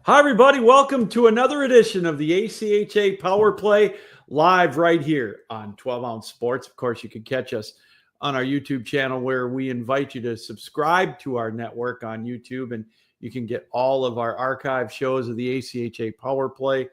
Hi, everybody. Welcome to another edition of the ACHA Power Play live right here on 12 Ounce Sports. Of course, you can catch us on our YouTube channel where we invite you to subscribe to our network on YouTube, and you can get all of our archive shows of the ACHA Power Play,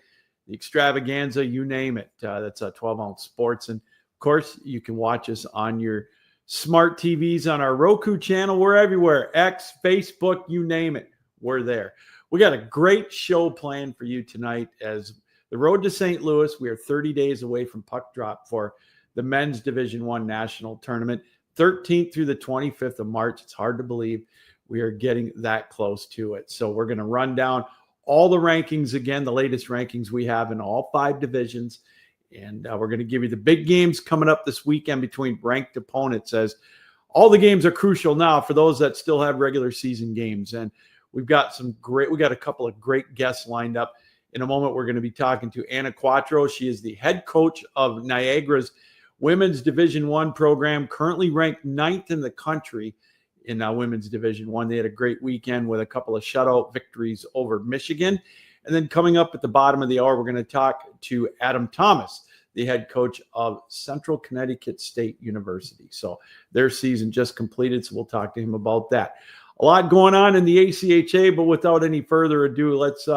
the extravaganza, you name it. That's 12 Ounce Sports. And of course, you can watch us on your smart TVs on our Roku channel. We're everywhere. X, Facebook, you name it. We're there. We got a great show planned for you tonight as the road to St. Louis. We are 30 days away from puck drop for the men's Division I national tournament, 13th through the 25th of March. It's hard to believe we are getting that close to it. So we're going to run down all the rankings again, the latest rankings we have in all 5 divisions. And we're going to give you the big games coming up this weekend between ranked opponents, as all the games are crucial now for those that still have regular season games. And we got a couple of great guests lined up. In a moment, we're going to be talking to ACHA Quattro. She is the head coach of Niagara's Women's Division I program, currently ranked 9th in the country in Women's Division I. They had a great weekend with a couple of shutout victories over Michigan. And then coming up at the bottom of the hour, we're going to talk to Adam Thomas, the head coach of Central Connecticut State University. So their season just completed, so we'll talk to him about that. A lot going on in the ACHA, but without any further ado, let's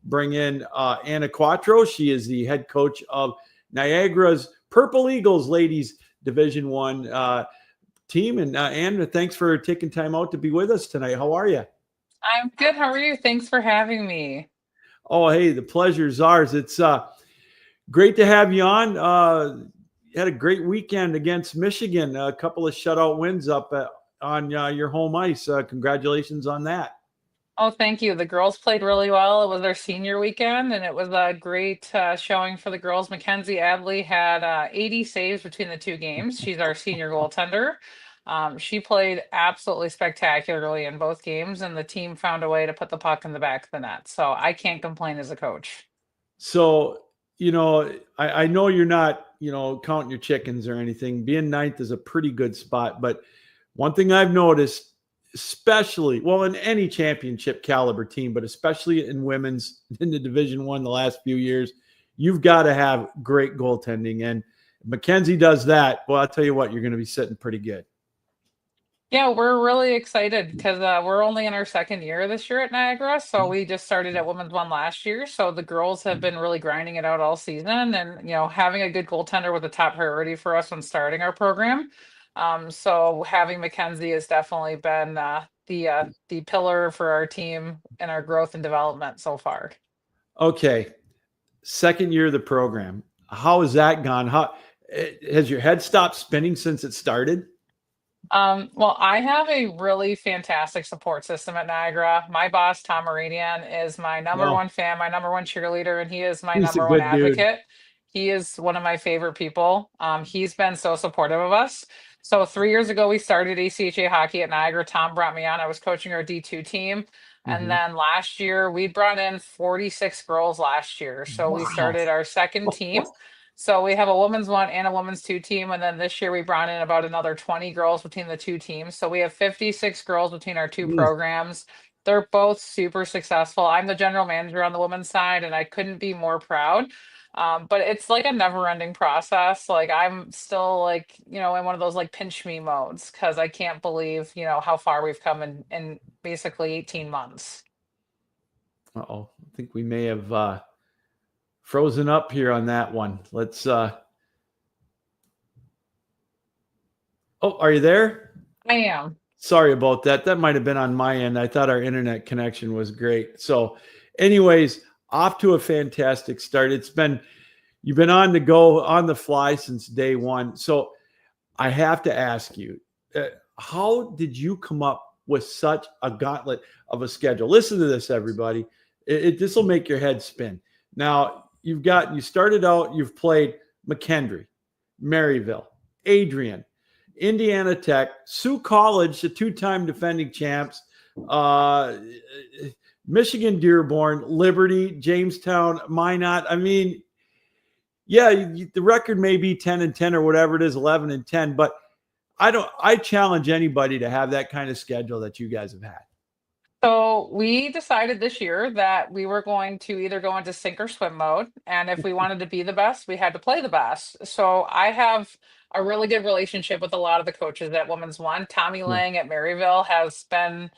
bring in ACHA Quattro. She is the head coach of Niagara's Purple Eagles Ladies Division I team. And ACHA, thanks for taking time out to be with us tonight. How are you? I'm good. How are you? Thanks for having me. Oh, hey, the pleasure's ours. It's great to have you on. You had a great weekend against Michigan, a couple of shutout wins up on your home ice. Congratulations on that. Oh, thank you. The girls played really well. It was their senior weekend, and it was a great showing for the girls. Mackenzie Adley had 80 saves between the 2 games. She's our senior goaltender. She played absolutely spectacularly in both games, and the team found a way to put the puck in the back of the net. So I can't complain as a coach. So, I know you're not, counting your chickens or anything. Being 9th is a pretty good spot. But one thing I've noticed, especially, in any championship caliber team, but especially in women's, in the Division I the last few years, you've got to have great goaltending. And Mackenzie does that. Well, I'll tell you what, you're going to be sitting pretty good. Yeah, we're really excited because we're only in our 2nd year this year at Niagara. So we just started at Women's One last year. So the girls have been really grinding it out all season, and having a good goaltender was a top priority for us when starting our program. So having Mackenzie has definitely been the pillar for our team and our growth and development so far. Okay, 2nd year of the program. How has that gone? How has your head stopped spinning since it started? Well, I have a really fantastic support system at Niagara. My boss, Tom Marinian, is my number No, one fan, my number one cheerleader, and he is my he's a number one good dude. advocate. He is one of my favorite people. He's been so supportive of us. So 3 years ago, we started ACHA hockey at Niagara. Tom brought me on. I was coaching our D2 team. And Mhm. then last year, we brought in 46 girls last year. So we Wow. started our second team. So we have a women's 1 and a women's 2 team. And then this year we brought in about another 20 girls between the 2 teams. So we have 56 girls between our 2 Mm. programs. They're both super successful. I'm the general manager on the women's side, and I couldn't be more proud. But it's like a never ending process. Like I'm still like, in one of those like pinch me modes because I can't believe, how far we've come in basically 18 months. Uh-oh. I think we may have frozen up here on that one. Let's oh, are you there? I am. Sorry about that. That might have been on my end. I thought our internet connection was great. So, anyways, off to a fantastic start. You've been on the go, on the fly since day one. So, I have to ask you, how did you come up with such a gauntlet of a schedule? Listen to this, everybody. This will make your head spin. Now, you started out, you've played McKendree, Maryville, Adrian, Indiana Tech, Sioux College, the 2-time defending champs, Michigan Dearborn, Liberty, Jamestown, Minot. I mean, yeah, the record may be 10-10 or whatever it is, 11-10, but I challenge anybody to have that kind of schedule that you guys have had. So we decided this year that we were going to either go into sink or swim mode. And if we wanted to be the best, we had to play the best. So I have a really good relationship with a lot of the coaches at Women's One. Tommy Yeah. Lang at Maryville has been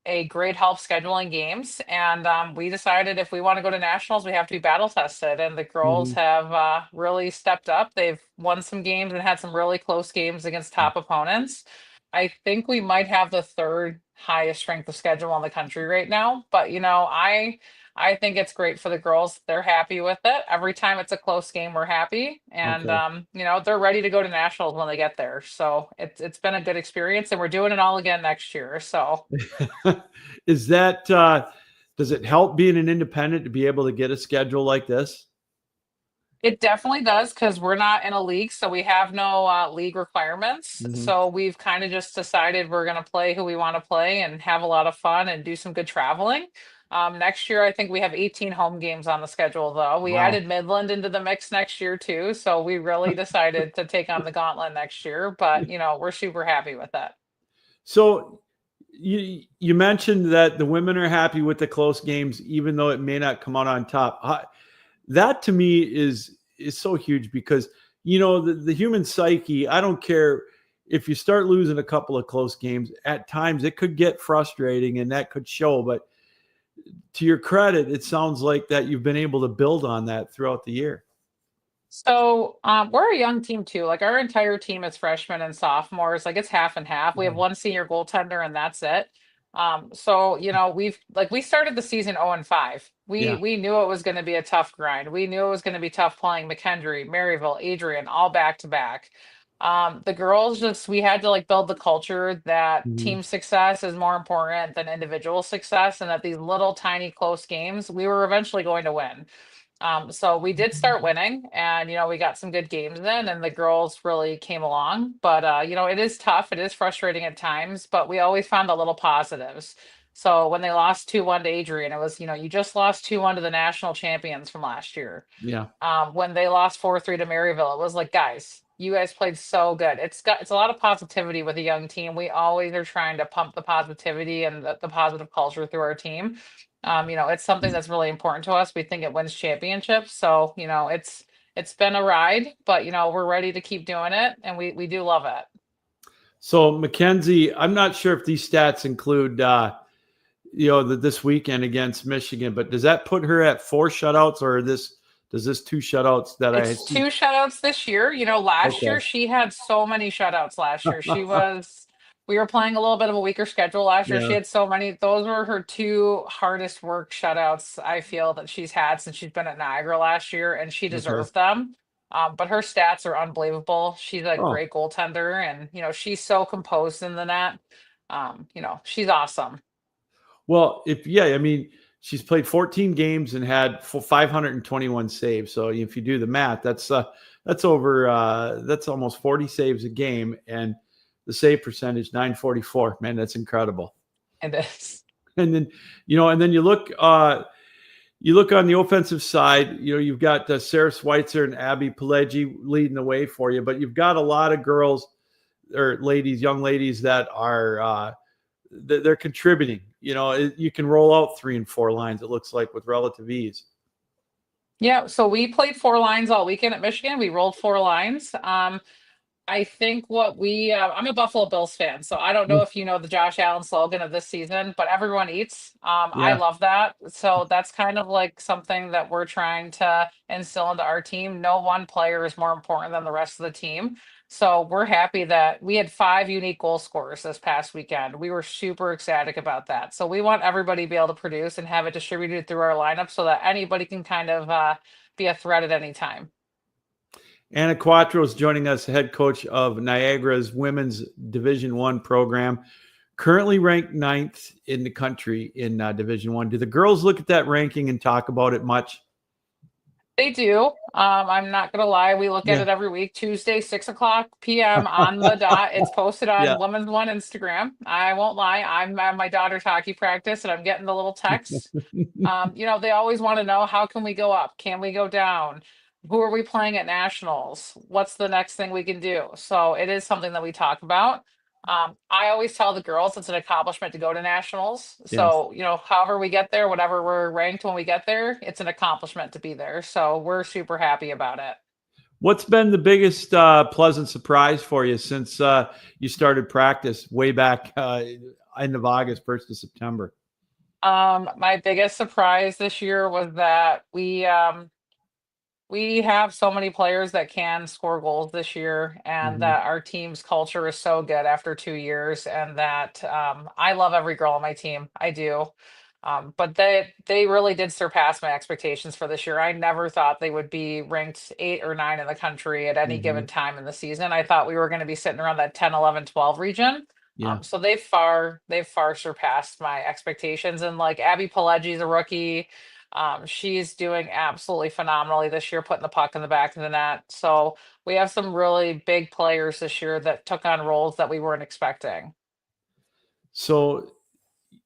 a great help scheduling games. And we decided if we want to go to nationals, we have to be battle tested. And the girls Mhm. have really stepped up. They've won some games and had some really close games against top opponents. I think we might have the third highest strength of schedule in the country right now. But I think it's great for the girls. They're happy with it. Every time it's a close game, we're happy. And Okay. they're ready to go to nationals when they get there. So it's been a good experience and we're doing it all again next year. So Is that does it help being an independent to be able to get a schedule like this? it definitely does because we're not in a league, so we have no league requirements. Mhm. So we've kind of just decided we're going to play who we want to play and have a lot of fun and do some good traveling. Next year, I think we have 18 home games on the schedule, though. We Wow. added Midland into the mix next year, too. So we really decided to take on the gauntlet next year. But, we're super happy with that. So you mentioned that the women are happy with the close games, even though it may not come out on top. That to me is so huge because the human psyche. I don't care if you start losing a couple of close games. At times, it could get frustrating, and that could show. But to your credit, it sounds like that you've been able to build on that throughout the year. So we're a young team too. Like our entire team is freshmen and sophomores. Like it's half and half. We have one senior goaltender and that's it. So we started the season 0-5. We Yeah. we knew it was going to be a tough grind. We knew it was going to be tough playing McKendree, Maryville, Adrian, all back to back. The girls just we had to like build the culture that Mhm. team success is more important than individual success, and that these little tiny close games we were eventually going to win. So we did start winning and we got some good games in and the girls really came along. But it is tough, it is frustrating at times, but we always found the little positives. So when they lost 2-1 to Adrian, it was, you just lost 2-1 to the national champions from last year. Yeah. When they lost 4-3 to Maryville, it was like, guys, you guys played so good. It's a lot of positivity with a young team. We always are trying to pump the positivity and the positive culture through our team. It's something that's really important to us. We think it wins championships. So, it's been a ride, but we're ready to keep doing it and we do love it. So Mackenzie, I'm not sure if these stats include this weekend against Michigan, but does that put her at 4 shutouts, or does this 2 shutouts that I It's see? 2 shutouts this year. Last Okay. year she had so many shutouts last year. We were playing a little bit of a weaker schedule last year. She Yeah. had so many. Those were her 2 hardest work shutouts I feel that she's had since she's been at Niagara last year, and she Okay. deserved them. But her stats are unbelievable. She's a Oh, great goaltender, and she's so composed in the net. She's awesome. well, I mean, she's played 14 games and had 521 saves. So if you do the math, that's over that's almost 40 saves a game, and the save percentage 944. Man, that's incredible. It is. And then you look on the offensive side. You've got Sarah Schweitzer and Abby Pelleggi leading the way for you, but you've got a lot of girls or ladies, young ladies that are they're contributing. You can roll out 3 and 4 lines. It looks like with relative ease. Yeah, so we played 4 lines all weekend at Michigan. We rolled 4 lines. I think I'm a Buffalo Bills fan, so I don't know if you know the Josh Allen slogan of this season, but everyone eats. I Yeah. love that. So that's kind of like something that we're trying to instill into our team. No one player is more important than the rest of the team. So we're happy that we had 5 unique goal scorers this past weekend. We were super ecstatic about that. So we want everybody to be able to produce and have it distributed through our lineup so that anybody can kind of be a threat at any time. Anna Quattro is joining us, head coach of Niagara's women's Division One program, currently ranked 9th in the country in Division One. Do the girls look at that ranking and talk about it much? They do. I'm not gonna lie. We look at Yeah. it every week, Tuesday, 6 o'clock p.m. on the dot. It's posted Yeah. on Women's One Instagram. I won't lie. I'm at my daughter's hockey practice and I'm getting the little texts. They always want to know how can we go up? Can we go down? Who are we playing at nationals? What's the next thing we can do? So it is something that we talk about. I always tell the girls it's an accomplishment to go to nationals. Yes. So, however we get there, whatever we're ranked when we get there, it's an accomplishment to be there. So we're super happy about it. What's been the biggest pleasant surprise for you since you started practice way back end of August, 1st of September? My biggest surprise this year was that we have so many players that can score goals this year, and Mhm. that our team's culture is so good after 2 years, and that I love every girl on my team. I do. But they really did surpass my expectations for this year. I never thought they would be ranked 8 or 9 in the country at any given Mhm. time in the season. I thought we were going to be sitting around that 10, 11, 12 region. Yeah. So they've far surpassed my expectations. And like Abby Pileggi's a rookie. She's doing absolutely phenomenally this year, putting the puck in the back of the net. So we have some really big players this year that took on roles that we weren't expecting. So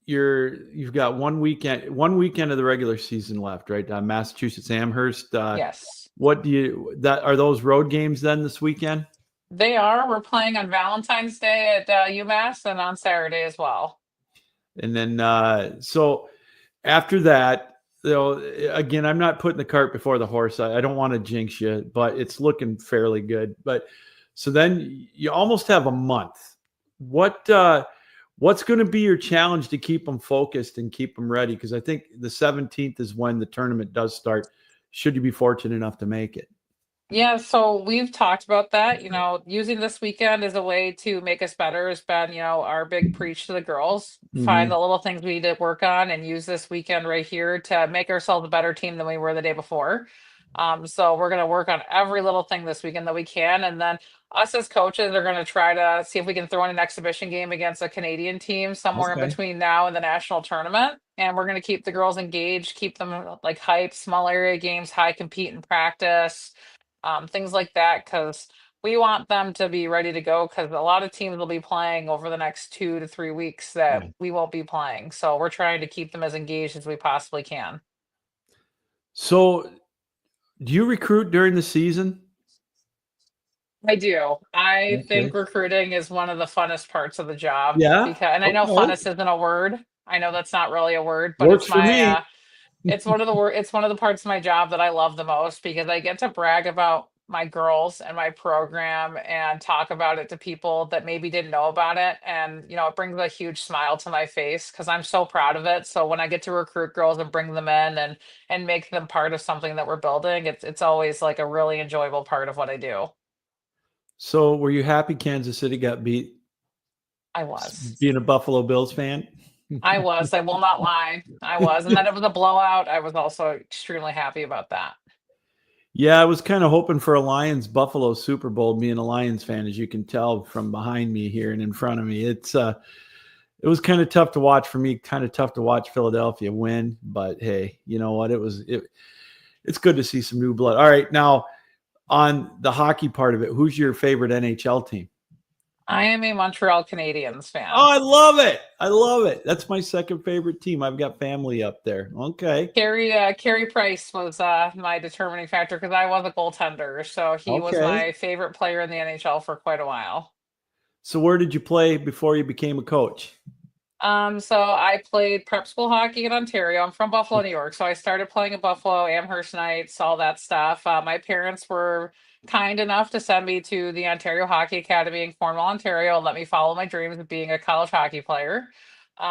you've got one weekend of the regular season left, right? Massachusetts Amherst. Yes, What do you that are those road games then this weekend? they are. We're playing on Valentine's Day at UMass and on Saturday as well. And then so after that, again, I'm not putting the cart before the horse. I don't want to jinx you, but it's looking fairly good. But so then you almost have a month. What's going to be your challenge to keep them focused and keep them ready? Because I think the 17th is when the tournament does start. Should you be fortunate enough to make it? Yeah, so we've talked about that. Using this weekend as a way to make us better has been, our big preach to the girls. Find Hmm. the little things we need to work on and use this weekend right here to make ourselves a better team than we were the day before. So we're going to work on every little thing this weekend that we can. And then us as coaches are going to try to see if we can throw in an exhibition game against a Canadian team somewhere in Okay. between now and the national tournament. And we're going to keep the girls engaged, keep them like hyped, small area games, high compete and practice, things like that, because we want them to be ready to go, because a lot of teams will be playing over the next 2 to 3 weeks that Yeah. we won't be playing. So we're trying to keep them as engaged as we possibly can. So do you recruit during the season? I do. I think Okay. recruiting is one of the funnest parts of the job, Yeah. because, and I know Okay. funnest isn't a word. I know that's not really a word, but Works for me. it's one of the parts of my job that I love the most, because I get to brag about my girls and my program and talk about it to people that maybe didn't know about it. And, it brings a huge smile to my face because I'm so proud of it. So when I get to recruit girls and bring them in and make them part of something that we're building, it's always like a really enjoyable part of what I do. So were you happy Kansas City got beat? I was. Being a Buffalo Bills fan? I was. I will not lie. I was. And then it was a blowout. I was also extremely happy about that. Yeah, I was kind of hoping for a Lions Buffalo Super Bowl. Being a Lions fan, as you can tell from behind me here and in front of me, it was kind of tough to watch for me. Kind of tough to watch Philadelphia win, but hey, you know what? It's good to see some new blood. All right, now on the hockey part of it, who's your favorite NHL team? I am a Montreal Canadiens Oh, fan. I love it. I love it. That's my second favorite team. I've got family up there. Okay. Carey Price was my determining factor because I was a goaltender, so he was Okay. my favorite player in the NHL for quite a while. So where did you play before you became a coach? So I played prep school hockey in Ontario. I'm from Buffalo, New York, so I started playing at Buffalo, Amherst Knights, all that stuff. My parents were kind enough to send me to the Ontario Hockey Academy in Cornwall, Ontario, and let me follow my dreams of being a college hockey player. Then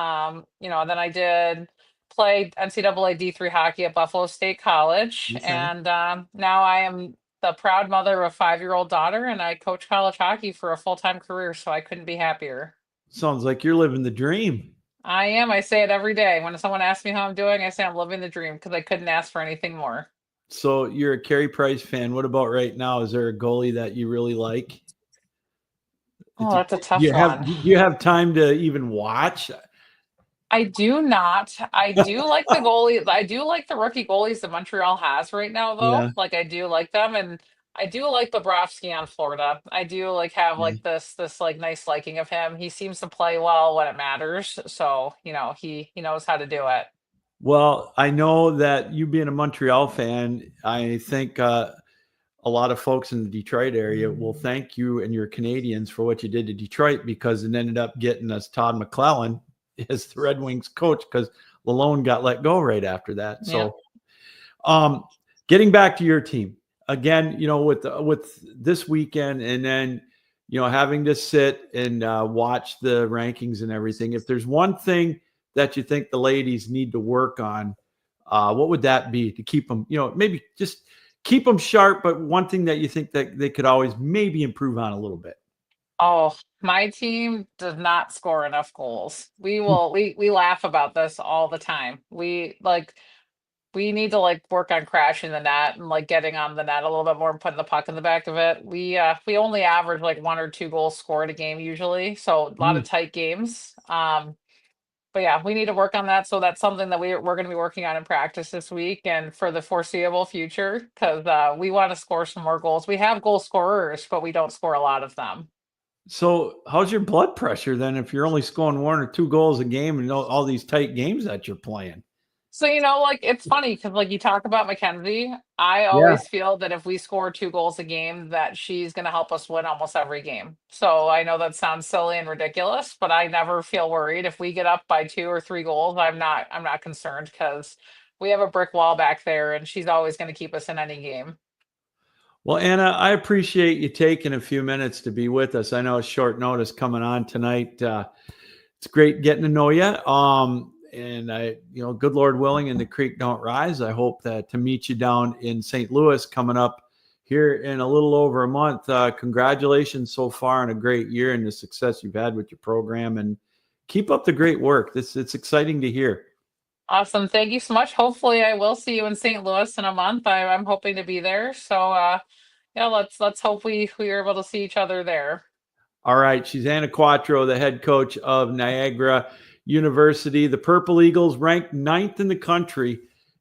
I did play NCAA D3 hockey at Buffalo State College, Okay. and now I am the proud mother of a 5-year-old daughter, and I coach college hockey for a full-time career, so I couldn't be happier. Sounds like you're living the dream. I am. I say it every day. When someone asks me how I'm doing, I say I'm living the dream because I couldn't ask for anything more. So you're a Carey Price fan. What about right now? Is there a goalie that you really like? Oh, Do that's a tough one. you have time to even watch? I do not. I do like the goalie. I do like the rookie goalies that Montreal has right now, though. Yeah. Like I do like them, and I do like Bobrovsky on Florida. I do like have Yeah. like this like nice liking of him. He seems to play well when it matters, so he knows how to do it. Well, I know that you being a Montreal fan, I think a a lot of folks in the Detroit area will thank you and your Canadians for what you did to Detroit, because it ended up getting us Todd McClellan as the Red Wings coach, because Lalone got let go right after that. Yeah. So getting back to your team again, with this weekend, and then, having to sit and watch the rankings and everything, if there's one thing that you think the ladies need to work on, what would that be to keep them, maybe just keep them sharp, but one thing that you think that they could always maybe improve on a little bit? Oh, my team does not score enough goals. We laugh about this all the time. We need to work on crashing the net and getting on the net a little bit more and putting the puck in the back of it. We only average 1 or 2 goals scored a game usually, so a lot of tight games. But yeah, we need to work on that. So that's something that we're going to be working on in practice this week and for the foreseeable future, because we want to score some more goals. We have goal scorers, but we don't score a lot of them. So how's your blood pressure then if you're only scoring 1 or 2 goals a game and all these tight games that you're playing? So, it's funny because you talk about Mackenzie. I Yeah. always feel that if we score 2 goals a game, that she's going to help us win almost every game. So I know that sounds silly and ridiculous, but I never feel worried if we get up by 2 or 3 goals. I'm not concerned because we have a brick wall back there, and she's always going to keep us in any game. Well, Anna, I appreciate you taking a few minutes to be with us. I know it's short notice coming on tonight. It's great getting to know you. And good Lord willing, and the creek don't rise, I hope that to meet you down in St. Louis coming up here in a little over a month. Congratulations so far on a great year and the success you've had with your program, and keep up the great work. It's exciting to hear. Awesome. Thank you so much. Hopefully I will see you in St. Louis in a month. I'm hoping to be there. So yeah, let's hope we are able to see each other there. All right. She's Anna Quattro, the head coach of Niagara University. The Purple Eagles ranked 9th in the country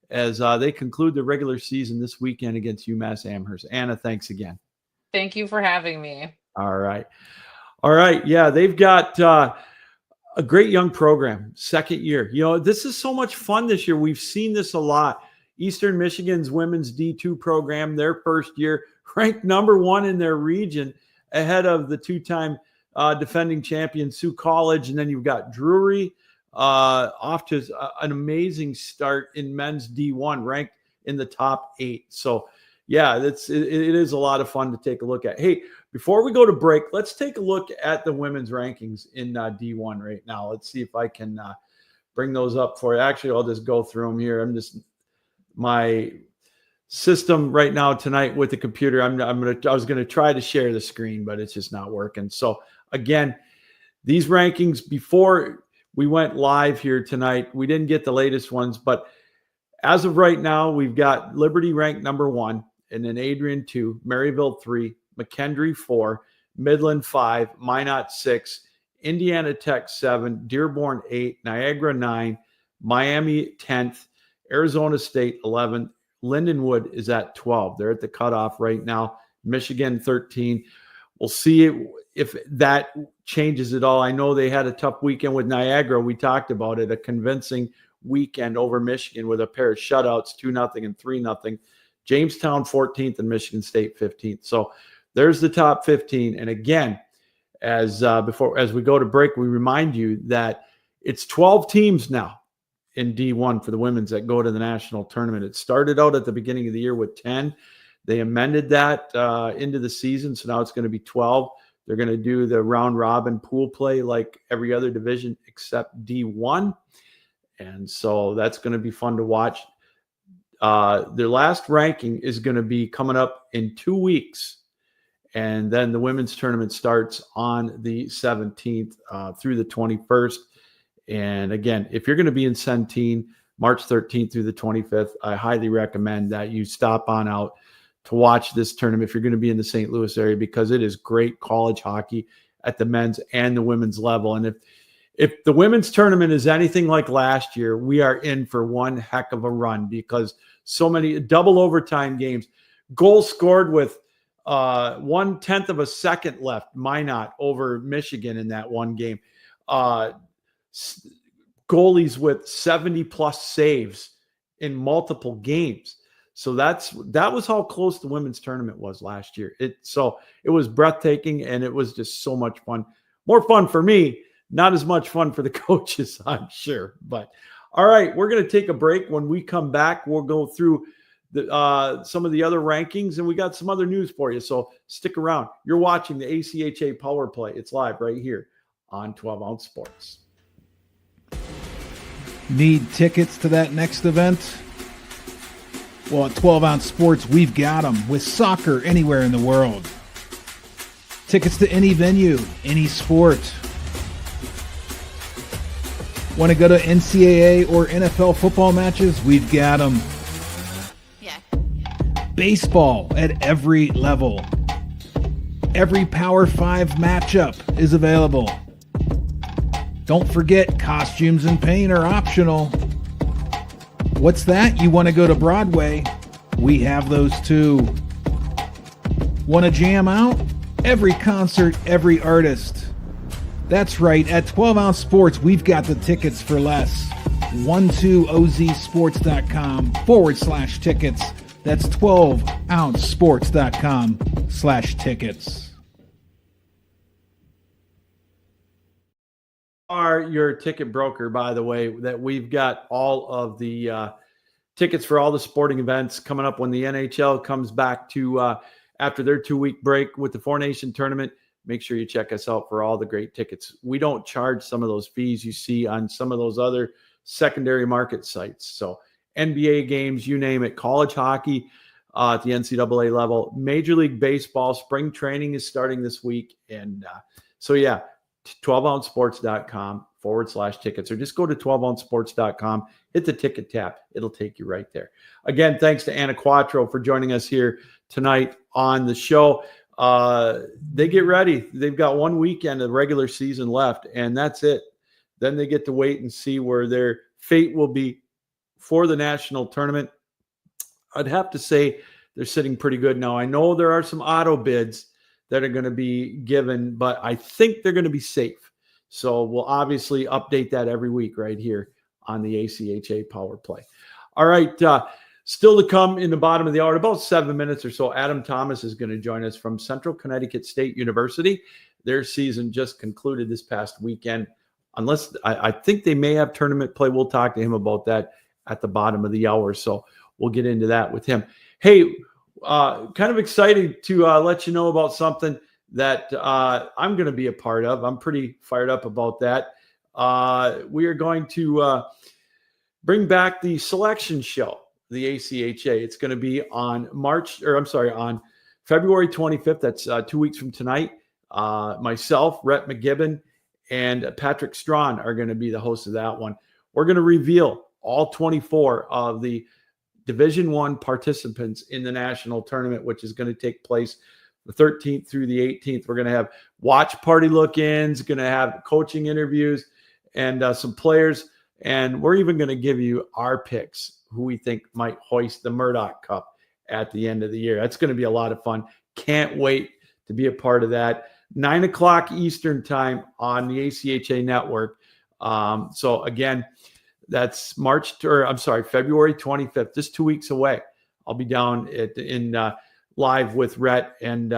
as they conclude the regular season this weekend against UMass Amherst. Anna, thanks again. Thank you for having me. All right. Yeah, they've got a great young program, second year. This is so much fun this year. We've seen this a lot. Eastern Michigan's women's D2 program, their first year, ranked number 1 in their region, ahead of the 2-time defending champion Sioux College. And then you've got Drury off to an amazing start in men's D1, ranked in the top 8. So yeah, it is a lot of fun to take a look at. Hey, before we go to break, let's take a look at the women's rankings in D1 right now. Let's see if I can bring those up for you. Actually, I'll just go through them here. My system right now tonight with the computer. I was gonna try to share the screen, but it's just not working. So again, these rankings before we went live here tonight, we didn't get the latest ones, but as of right now, we've got Liberty ranked number 1, and then Adrian 2, Maryville 3, McKendree 4, Midland 5, Minot 6, Indiana Tech 7, Dearborn 8, Niagara 9, Miami 10th, Arizona State 11th, Lindenwood is at 12. They're at the cutoff right now. Michigan 13. We'll see if that changes at all. I know they had a tough weekend with Niagara. We talked about it, a convincing weekend over Michigan with a pair of shutouts, 2-0 and 3-0. Jamestown 14th and Michigan State 15th. So there's the top 15. And again, as we go to break, we remind you that it's 12 teams now in D1 for the women's that go to the national tournament. It started out at the beginning of the year with 10. They amended that into the season, so now it's going to be 12. They're going to do the round robin pool play like every other division except D1. And so that's going to be fun to watch. Their last ranking is going to be coming up in 2 weeks. And then the women's tournament starts on the 17th through the 21st. And again, if you're going to be in Centene, March 13th through the 25th, I highly recommend that you stop on out to watch this tournament if you're going to be in the St. Louis area, because it is great college hockey at the men's and the women's level. And if the women's tournament is anything like last year, we are in for one heck of a run, because so many double overtime games, goals scored with 1/10 of a second left, Minot over Michigan in that one game. Goalies with 70 plus saves in multiple games. So that was how close the women's tournament was last year. So it was breathtaking, and it was just so much fun. More fun for me, not as much fun for the coaches, I'm sure. But all right, we're going to take a break. When we come back, we'll go through some of the other rankings, and we got some other news for you. So stick around. You're watching the ACHA Power Play. It's live right here on 12 Ounce Sports. Need tickets to that next event? Well, at 12 Ounce Sports, we've got them with soccer anywhere in the world. Tickets to any venue, any sport. Want to go to NCAA or NFL football matches? We've got them. Yeah. Baseball at every level. Every Power 5 matchup is available. Don't forget, costumes and paint are optional. What's that? You want to go to Broadway? We have those too. Want to jam out? Every concert, every artist. That's right, at 12 Ounce Sports, we've got the tickets for less. 12ozsports.com/tickets. That's 12ouncesports.com/tickets. Are your ticket broker, by the way, that we've got all of the tickets for all the sporting events coming up when the NHL comes back to after their 2-week break with the Four Nation tournament. Make sure you check us out for all the great tickets. We don't charge some of those fees you see on some of those other secondary market sites. So NBA games, you name it, college hockey at the NCAA level, Major League Baseball, spring training is starting this week. And so, yeah, 12ouncesports.com/tickets, or just go to 12ouncesports.com, hit the ticket tab. It'll take you right there. Again, thanks to Anna Quattro for joining us here tonight on the show. They get ready. They've got 1 weekend of regular season left, and that's it. Then they get to wait and see where their fate will be for the national tournament. I'd have to say they're sitting pretty good now. I know there are some auto bids that are going to be given, but I think they're going to be safe. So we'll obviously update that every week right here on the ACHA Power Play. All right. Still to come in the bottom of the hour, in about 7 minutes or so, Adam Thomas is going to join us from Central Connecticut State University. Their season just concluded this past weekend. Unless I think they may have tournament play. We'll talk to him about that at the bottom of the hour. So we'll get into that with him. Hey, kind of excited to let you know about something that I'm going to be a part of. I'm pretty fired up about that. We are going to bring back the selection show, the ACHA. It's going to be on on February 25th. That's 2 weeks from tonight. Myself, Rhett McGibbon, and Patrick Strawn are going to be the hosts of that one. We're going to reveal all 24 of the Division I participants in the national tournament, which is going to take place the 13th through the 18th. We're going to have watch party look-ins, going to have coaching interviews, and some players. And we're even going to give you our picks, who we think might hoist the Murdoch Cup at the end of the year. That's going to be a lot of fun. Can't wait to be a part of that. 9 o'clock Eastern time on the ACHA network. So again, that's February 25th, just 2 weeks away. I'll be down in live with Rhett and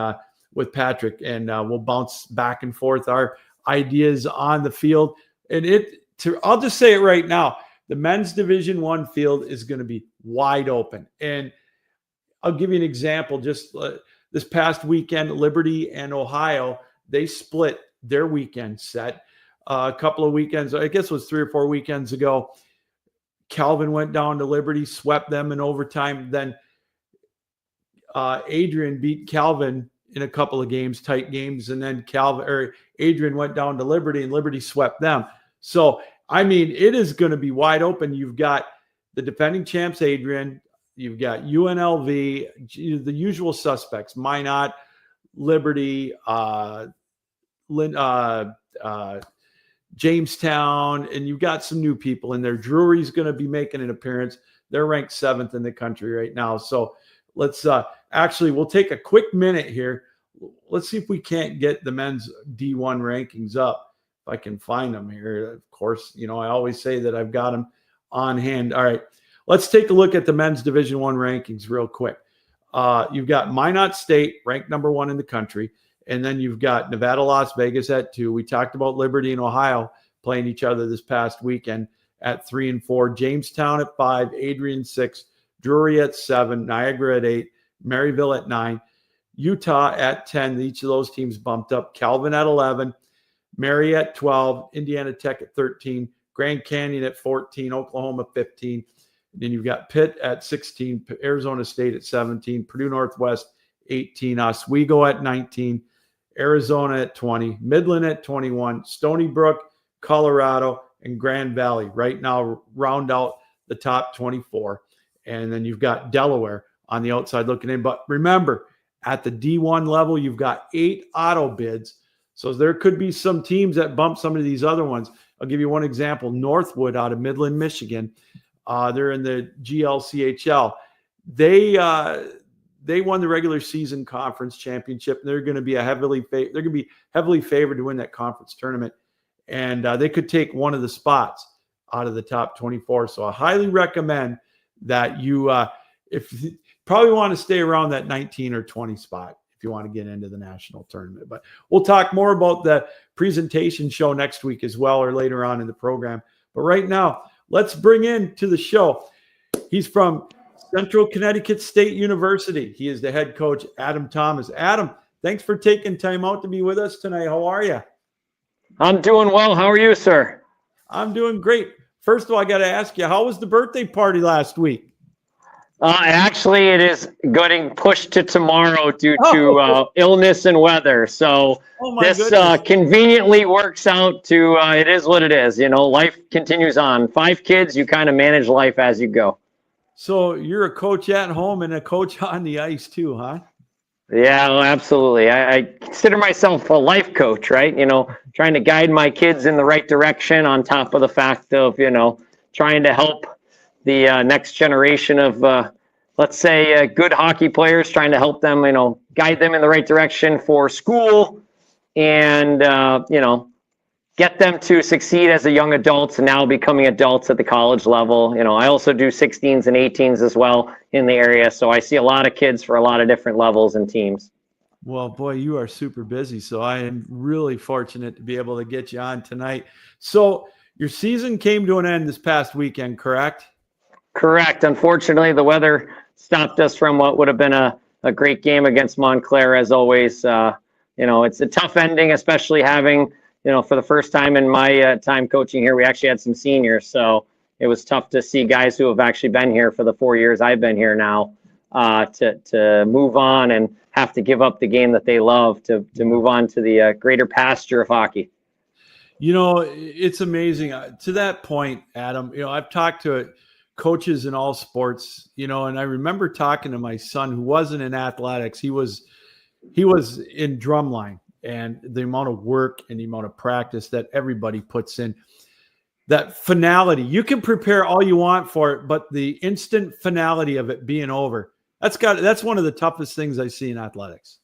with Patrick, and we'll bounce back and forth our ideas on the field. And I'll just say it right now, the men's Division I field is going to be wide open. And I'll give you an example. Just this past weekend, Liberty and Ohio, they split their weekend set. A couple of weekends, I guess it was 3 or 4 weekends ago, Calvin went down to Liberty, swept them in overtime. Then Adrian beat Calvin in a couple of games, tight games, and then Adrian went down to Liberty, and Liberty swept them. So, I mean, it is going to be wide open. You've got the defending champs, Adrian. You've got UNLV, the usual suspects, Minot, Liberty, Jamestown, and you've got some new people in there. Drury's going to be making an appearance. They're ranked 7th in the country right now. So let's we'll take a quick minute here. Let's see if we can't get the men's D1 rankings up. If I can find them here. Of course, I always say that I've got them on hand. All right. let's take a look at the men's Division I rankings real quick. You've got Minot State ranked number 1 in the country. And then you've got Nevada, Las Vegas at 2. We talked about Liberty and Ohio playing each other this past weekend at 3 and 4. Jamestown at 5, Adrian 6, Drury at 7, Niagara at 8, Maryville at 9, Utah at 10. Each of those teams bumped up. Calvin at 11, Mary at 12, Indiana Tech at 13, Grand Canyon at 14, Oklahoma 15. And then you've got Pitt at 16, Arizona State at 17, Purdue Northwest 18, Oswego at 19, Arizona at 20, Midland at 21, Stony Brook, Colorado, and Grand Valley right now round out the top 24. And then you've got Delaware on the outside looking in. But remember, at the D1 level, you've got 8 auto bids. So there could be some teams that bump some of these other ones. I'll give you one example. Northwood out of Midland, Michigan. They're in the GLCHL. They won the regular season conference championship. And they're going to be heavily favored to win that conference tournament. And they could take one of the spots out of the top 24. So I highly recommend that you probably want to stay around that 19 or 20 spot if you want to get into the national tournament. But we'll talk more about the presentation show next week as well, or later on in the program. But right now, let's bring in to the show. He's from Central Connecticut State University. He is the head coach, Adam Thomas. Adam, thanks for taking time out to be with us tonight. How are you? I'm doing well. How are you, sir? I'm doing great. First of all, I got to ask you, how was the birthday party last week? Actually, it is getting pushed to tomorrow due to illness and weather. So this conveniently works out to it is what it is. You know, life continues on. 5 kids, you kind of manage life as you go. So you're a coach at home and a coach on the ice too, huh? Yeah, well, absolutely. I consider myself a life coach, right? You know, trying to guide my kids in the right direction on top of the fact of, you know, trying to help the next generation of, let's say, good hockey players, trying to help them, you know, guide them in the right direction for school and, you know, get them to succeed as a young adults and now becoming adults at the college level. You know, I also do 16s and 18s as well in the area. So I see a lot of kids for a lot of different levels and teams. Well, boy, you are super busy. So I am really fortunate to be able to get you on tonight. So your season came to an end this past weekend, correct? Correct. Unfortunately, the weather stopped us from what would have been a great game against Montclair, as always. You know, it's a tough ending, especially having, you know, for the first time in my time coaching here, we actually had some seniors. So it was tough to see guys who have actually been here for the 4 years I've been here now to move on and have to give up the game that they love to move on to the greater pasture of hockey. You know, it's amazing. To that point, Adam, you know, I've talked to coaches in all sports, you know, and I remember talking to my son who wasn't in athletics. He was in drumline. And the amount of work and the amount of practice that everybody puts in, that finality, you can prepare all you want for it, but the instant finality of it being over, that's one of the toughest things I see in athletics.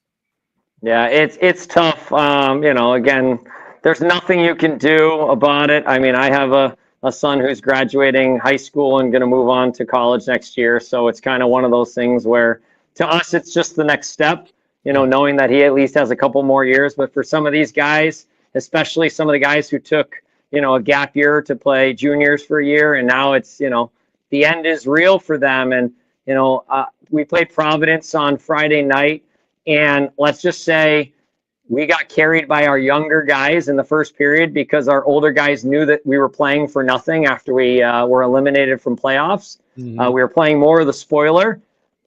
Yeah, it's tough. You know, again, there's nothing you can do about it. I mean, I have a son who's graduating high school and going to move on to college next year. So it's kind of one of those things where to us, it's just the next step. You know, knowing that he at least has a couple more years. But for some of these guys, especially some of the guys who took, you know, a gap year to play juniors for a year, and now it's, you know, the end is real for them. And, you know, we played Providence on Friday night, and let's just say we got carried by our younger guys in the first period because our older guys knew that we were playing for nothing after we were eliminated from playoffs. Mm-hmm. We were playing more of the spoiler,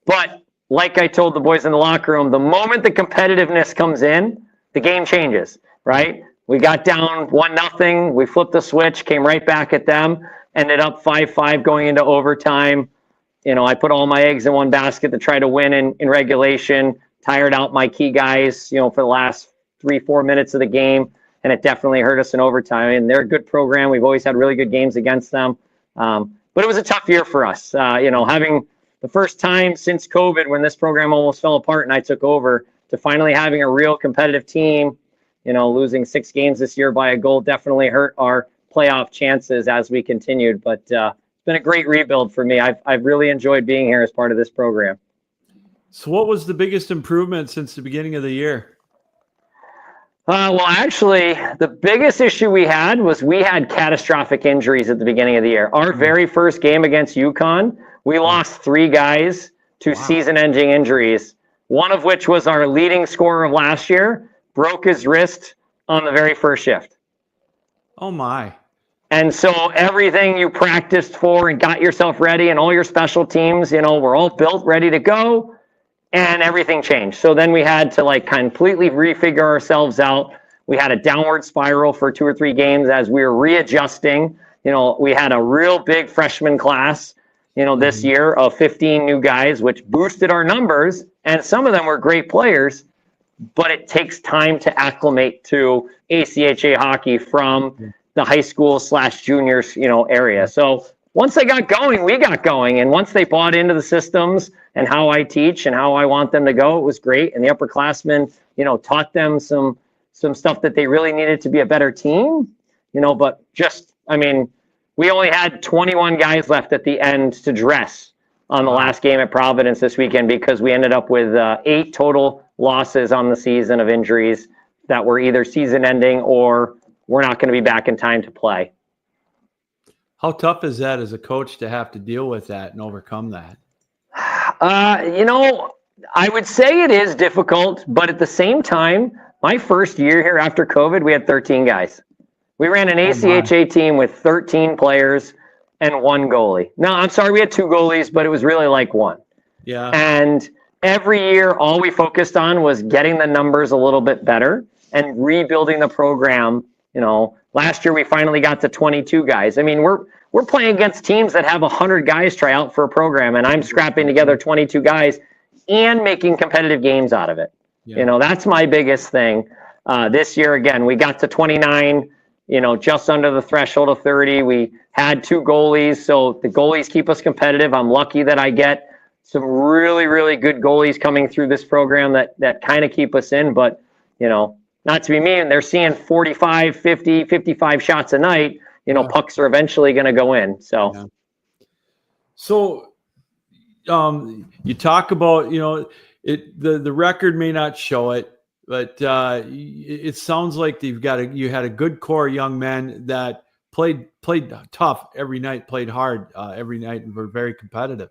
but like I told the boys in the locker room, the moment the competitiveness comes in, the game changes, right? We got down 1-0. We flipped the switch, came right back at them, ended up 5-5 going into overtime. You know, I put all my eggs in one basket to try to win in regulation, tired out my key guys, you know, for the last 3-4 minutes of the game, and it definitely hurt us in overtime. And they're a good program. We've always had really good games against them. But it was a tough year for us, you know, having the first time since COVID when this program almost fell apart and I took over to finally having a real competitive team. You know, losing 6 games this year by a goal definitely hurt our playoff chances as we continued, but been a great rebuild for me. I've really enjoyed being here as part of this program. So what was the biggest improvement since the beginning of the year? Well, actually, the biggest issue we had was we had catastrophic injuries at the beginning of the year. Our very first game against UConn, we lost 3 guys to season-ending injuries, one of which was our leading scorer of last year, broke his wrist on the very first shift. Oh, my. And so everything you practiced for and got yourself ready and all your special teams, were all built, ready to go. And everything changed. So then we had to completely refigure ourselves out. We had a downward spiral for 2 or 3 games as we were readjusting. We had a real big freshman class, this year of 15 new guys, which boosted our numbers. And some of them were great players, but it takes time to acclimate to ACHA hockey from the high school / juniors, area. So once they got going, we got going. And once they bought into the systems and how I teach and how I want them to go, it was great. And the upperclassmen, taught them some stuff that they really needed to be a better team, but we only had 21 guys left at the end to dress on the last game at Providence this weekend because we ended up with 8 total losses on the season of injuries that were either season ending or we're not going to be back in time to play. How tough is that as a coach to have to deal with that and overcome that? I would say it is difficult, but at the same time, my first year here after COVID, we had 13 guys. We ran an ACHA team with 13 players and 1 goalie. No, I'm sorry, we had 2 goalies, but it was really like 1. Yeah. And every year, all we focused on was getting the numbers a little bit better and rebuilding the program. Last year we finally got to 22 guys. We're playing against teams that have 100 guys try out for a program, and I'm scrapping together 22 guys and making competitive games out of it. Yeah. That's my biggest thing. This year, again, we got to 29, just under the threshold of 30. We had 2 goalies, so the goalies keep us competitive. I'm lucky that I get some really, really good goalies coming through this program that kind of keep us in, but, not to be mean, they're seeing 45, 50, 55 shots a night. Pucks are eventually going to go in. So, you talk about, the record may not show it, but it sounds like you had a good core of young men that played tough every night, played hard every night, and were very competitive.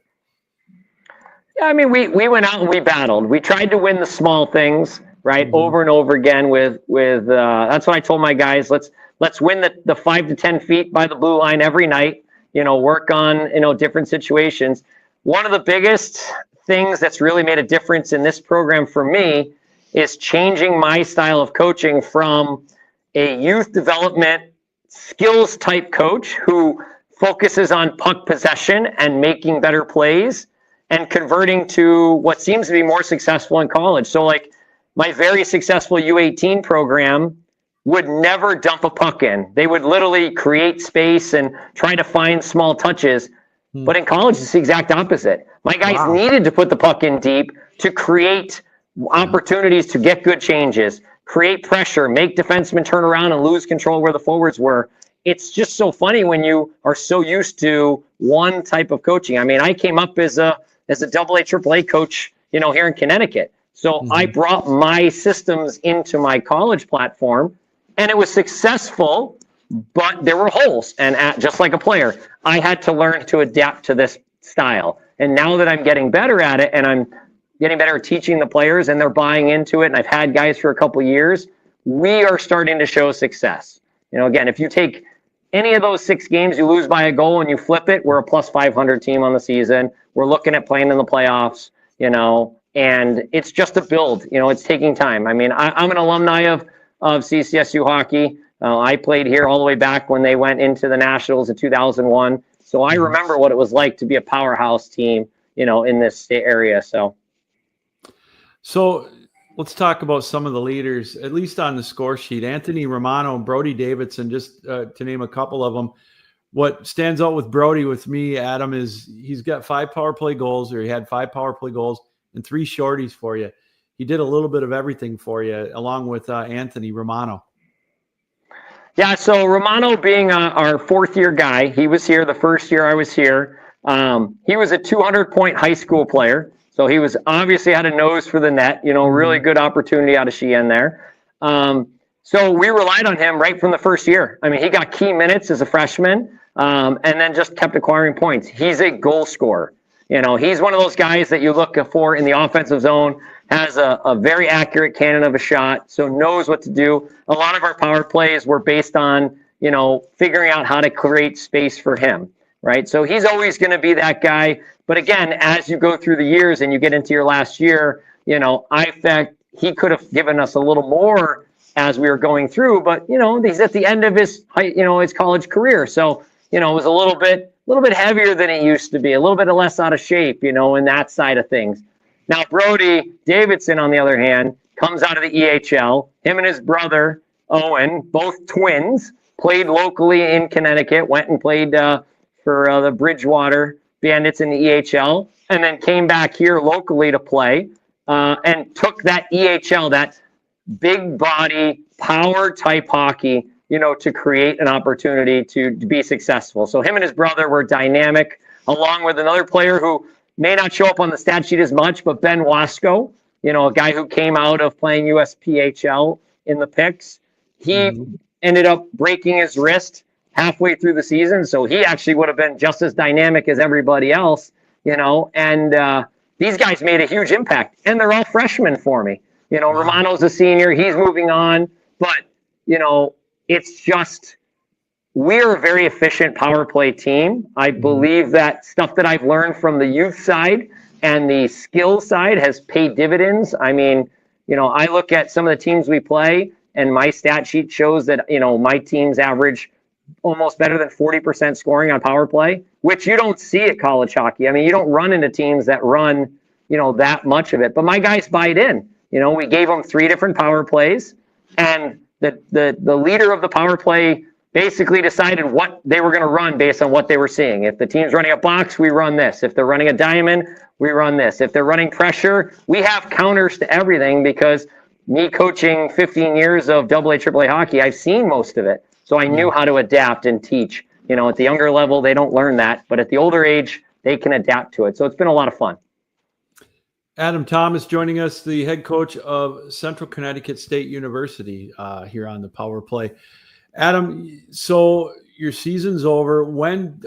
Yeah, we went out and we battled. We tried to win the small things, right, over and over again. With that's what I told my guys. Let's win the 5 to 10 feet by the blue line every night. Work on different situations. One of the biggest things that's really made a difference in this program for me is changing my style of coaching from a youth development skills type coach who focuses on puck possession and making better plays and converting to what seems to be more successful in college. So my very successful U18 program would never dump a puck in. They would literally create space and try to find small touches. But in college, it's the exact opposite. My guys needed to put the puck in deep to create opportunities to get good changes, create pressure, make defensemen turn around and lose control where the forwards were. It's just so funny when you are so used to one type of coaching. I came up as a AA, AAA coach, here in Connecticut. So I brought my systems into my college platform, and it was successful, but there were holes. And just like a player, I had to learn to adapt to this style. And now that I'm getting better at it, and I'm getting better at teaching the players, and they're buying into it, and I've had guys for a couple of years, we are starting to show success. Again, if you take any of those 6 games, you lose by a goal and you flip it, we're a plus 500 team on the season. We're looking at playing in the playoffs, and it's just a build. It's taking time. I'm an alumni of CCSU hockey. I played here all the way back when they went into the Nationals in 2001. So I remember what it was like to be a powerhouse team, in this area. So let's talk about some of the leaders, at least on the score sheet. Anthony Romano and Brody Davidson, just to name a couple of them. What stands out with Brody, with me, Adam, is he's got 5 power play goals, or he had 5 power play goals and 3 shorties for you. He did a little bit of everything for you, along with Anthony Romano. Yeah, so Romano being our fourth-year guy, he was here the first year I was here. He was a 200-point high school player, so he was obviously had a nose for the net. Really good opportunity out of Sheehan there. So we relied on him right from the first year. I mean, he got key minutes as a freshman, and then just kept acquiring points. He's a goal scorer. He's one of those guys that you look for in the offensive zone, has a very accurate cannon of a shot, so knows what to do. A lot of our power plays were based on, figuring out how to create space for him, right? So he's always going to be that guy. But again, as you go through the years and you get into your last year, I think he could have given us a little more as we were going through, but, he's at the end of his college career. So, it was a little bit heavier than it used to be, a little bit less out of shape, in that side of things. Now, Brody Davidson, on the other hand, comes out of the EHL. Him and his brother, Owen, both twins, played locally in Connecticut, went and played for the Bridgewater Bandits in the EHL, and then came back here locally to play and took that EHL, that big body, power type hockey, to create an opportunity to be successful. So him and his brother were dynamic, along with another player who may not show up on the stat sheet as much, but Ben Wasco, a guy who came out of playing USPHL in the picks. He ended up breaking his wrist halfway through the season, so he actually would have been just as dynamic as everybody else, and these guys made a huge impact, and they're all freshmen for me. Romano's a senior, he's moving on, but, it's just, we're a very efficient power play team. I believe that stuff that I've learned from the youth side and the skill side has paid dividends. I mean, I look at some of the teams we play, and my stat sheet shows that, my teams average almost better than 40% scoring on power play, which you don't see at college hockey. I mean, you don't run into teams that run, that much of it. But my guys buy it in. We gave them 3 different power plays, and the leader of the power play basically decided what they were going to run based on what they were seeing. If the team's running a box, we run this. If they're running a diamond, we run this. If they're running pressure, we have counters to everything, because me coaching 15 years of AA, AAA hockey, I've seen most of it. So I knew how to adapt and teach. At the younger level, they don't learn that, but at the older age, they can adapt to it. So it's been a lot of fun. Adam Thomas joining us, the head coach of Central Connecticut State University, here on the Power Play. Adam, so your season's over. When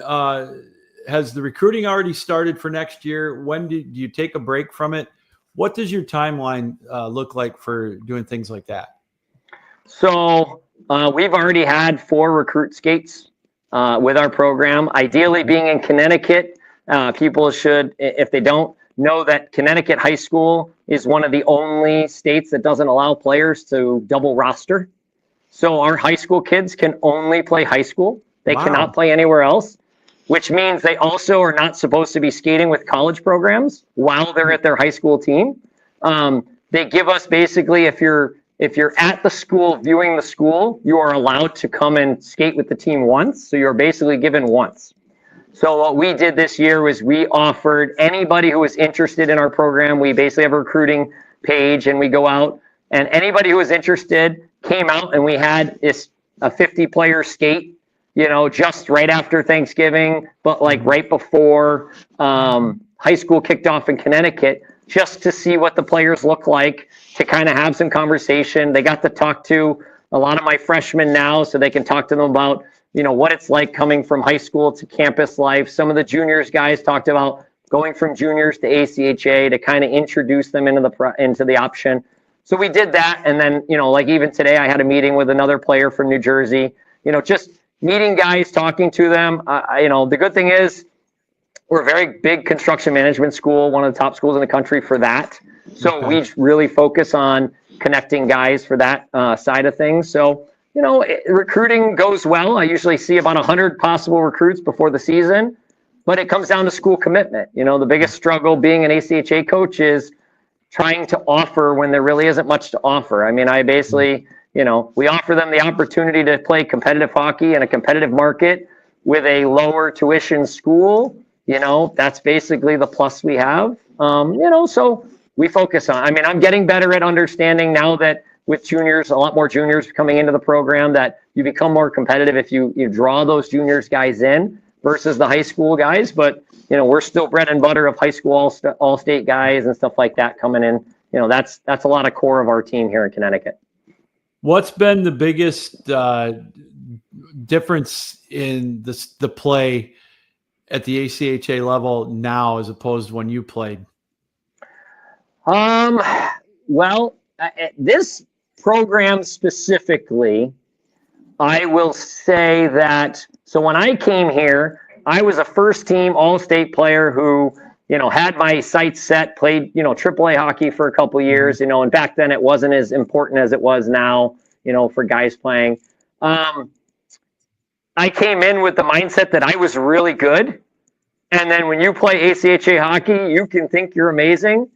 has the recruiting already started for next year? When do you take a break from it? What does your timeline look like for doing things like that? So we've already had 4 recruit skates with our program. Ideally, being in Connecticut, people should, if they don't, know that Connecticut high school is one of the only states that doesn't allow players to double roster. So our high school kids can only play high school. They cannot play anywhere else, which means they also are not supposed to be skating with college programs while they're at their high school team. They give us basically, if you're at the school viewing the school, you are allowed to come and skate with the team once. So you're basically given once. So what we did this year was we offered anybody who was interested in our program. We basically have a recruiting page, and we go out, and anybody who was interested came out, and we had a 50-player skate, just right after Thanksgiving, but like right before high school kicked off in Connecticut, just to see what the players look like, to kind of have some conversation. They got to talk to a lot of my freshmen now, so they can talk to them about what it's like coming from high school to campus life. Some of the juniors guys talked about going from juniors to ACHA to kind of introduce them into the option. So we did that. And then, like even today, I had a meeting with another player from New Jersey, just meeting guys, talking to them. The good thing is we're a very big construction management school, one of the top schools in the country for that. So we really focus on connecting guys for that side of things. So, recruiting goes well. I usually see about 100 possible recruits before the season, but it comes down to school commitment. The biggest struggle being an ACHA coach is trying to offer when there really isn't much to offer. I mean, I basically, we offer them the opportunity to play competitive hockey in a competitive market with a lower tuition school. That's basically the plus we have. So we focus on, I'm getting better at understanding now that with juniors, a lot more juniors coming into the program, that you become more competitive if you draw those juniors guys in versus the high school guys. But, we're still bread and butter of high school all-state guys and stuff like that coming in. That's a lot of core of our team here in Connecticut. What's been the biggest difference in the play at the ACHA level now as opposed to when you played? Well, this program specifically, I will say that, so when I came here, I was a first team all-state player who, had my sights set, played, AAA hockey for a couple years, and back then it wasn't as important as it was now, for guys playing. I came in with the mindset that I was really good. And then when you play ACHA hockey, you can think you're amazing.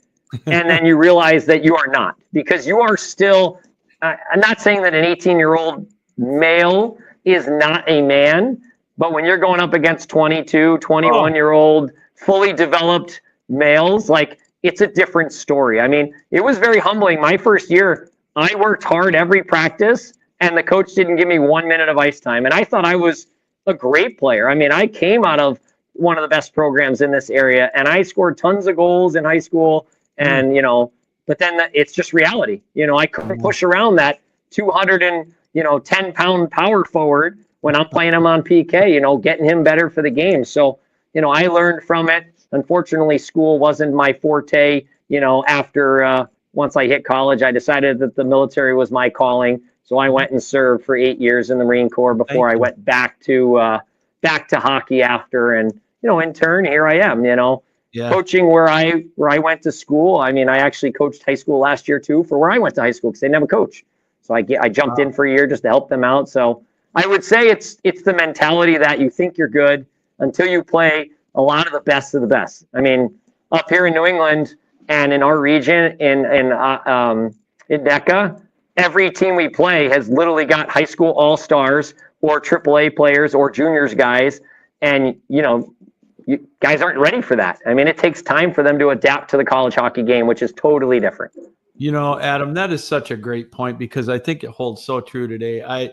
And then you realize that you are not, because you are still, I'm not saying that an 18-year-old male is not a man, but when you're going up against 22, 21-year-old fully developed males, like, it's a different story. I mean, it was very humbling. My first year, I worked hard every practice, and the coach didn't give me 1 minute of ice time. And I thought I was a great player. I mean, I came out of one of the best programs in this area, and I scored tons of goals in high school. And, but then it's just reality. I couldn't push around that 210-pound power forward when I'm playing him on PK, getting him better for the game. So, I learned from it. Unfortunately, school wasn't my forte. After once I hit college, I decided that the military was my calling. So I went and served for 8 years in the Marine Corps before I went back to hockey after. And, in turn, here I am, coaching where I went to school. I mean, I actually coached high school last year too, for where I went to high school, because they never coach. So I jumped in for a year just to help them out. So I would say it's the mentality that you think you're good until you play a lot of the best of the best. I mean, up here in New England and in our region in NECA, every team we play has literally got high school all-stars or AAA players or juniors guys. And, guys aren't ready for that. I mean, it takes time for them to adapt to the college hockey game, which is totally different. Adam, that is such a great point, because I think it holds so true today.